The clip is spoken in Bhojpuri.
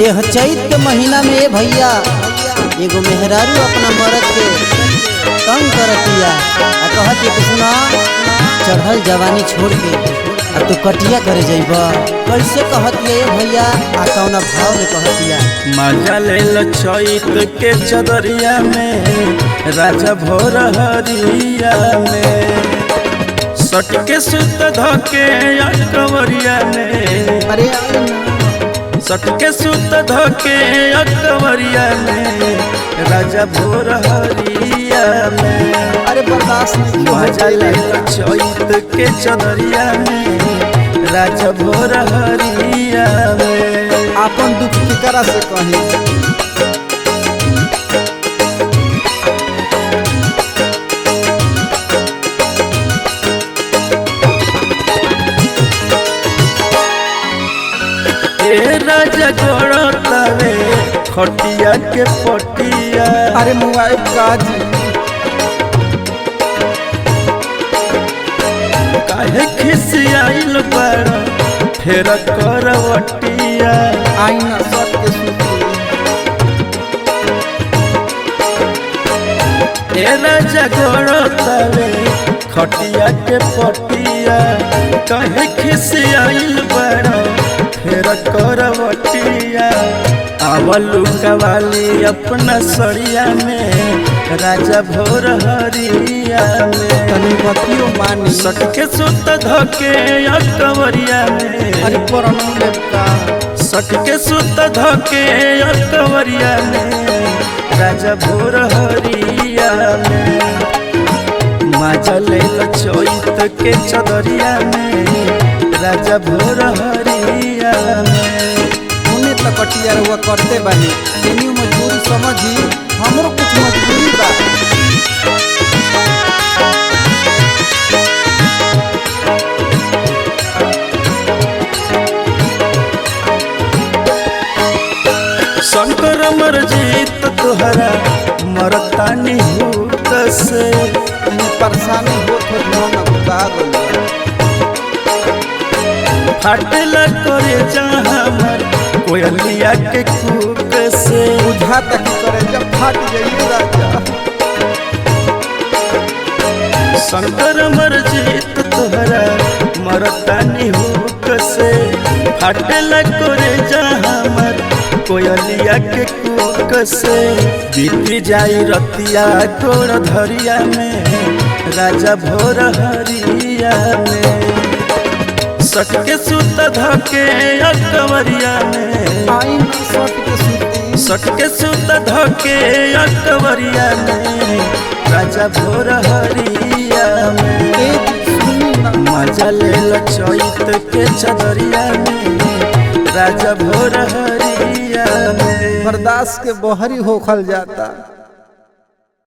यह चैत के महीना में ए भैया एगो मेहरारू अपना मरद के तंग करतिया आ कहतिया कि सुना चढ़ल जवानी छोड़ के आ तू कटिया करे जइब। कैसे कहतिया ए भैया आ कौना भाव में कहतिया? मजा ले लो चैत के चदरिया में राजा भोर हरिया में सटके सुत धके अकवरिया में अरे सटके सुत धके अकवरिया में राजा भोर हरिया में। अरे बर्दाश्त नहीं मजा ले लो चैत के चदरिया में राजा भोर हरिया में। आपन दुख केकरा से कही? राजा गोड़तावे खटिया के पटिया। अरे मोबाइल काजी काहे खिसियाइल बड़ा फेर करवटिया। आईना सट के सुती राजा गोड़तावे खटिया के पटिया काहे खिसियाइल बड़ा फेर करवटिया। आवलू कवाली अपना सड़िया में राजा भोर हरिया में। तनी बतियो मानी सटके सुत धके अकवरिया में। अरे परनु लेपका सटके सुत धके अकवरिया में राजा भोर हरिया में। मजा ले लो चैत के चदरिया में राजा भोर हरिया में। उन्हें तो कटिया हुआ करते बानी तेनी मजबूरी समझी हमरो कुछ मजबूरी बा। शंकर मरजीत तुहरा मरतानी हूँ कसे परेशानी होत मन पागल फाटला करे जहाँ कोयलिया के कूक से बुझा तक करे जब फाट जाइए राजा। शंकर मरजीत तुहरा मरतानी हुक से फाटला करे जहाँ कोयलिया के कूक से। बीती जाई रतिया तोड़ धरिया में राजा भोर हरिया में। सटके सुत धके अकवरिया में आईना सट के सुती सटके सुत धके अकवरिया में राजा भोर हरिया में। सुनी ना मजा ले लो चैत के चदरिया में राजा भोर हरिया में। बर्दाश्त के बहरी होखल जाता।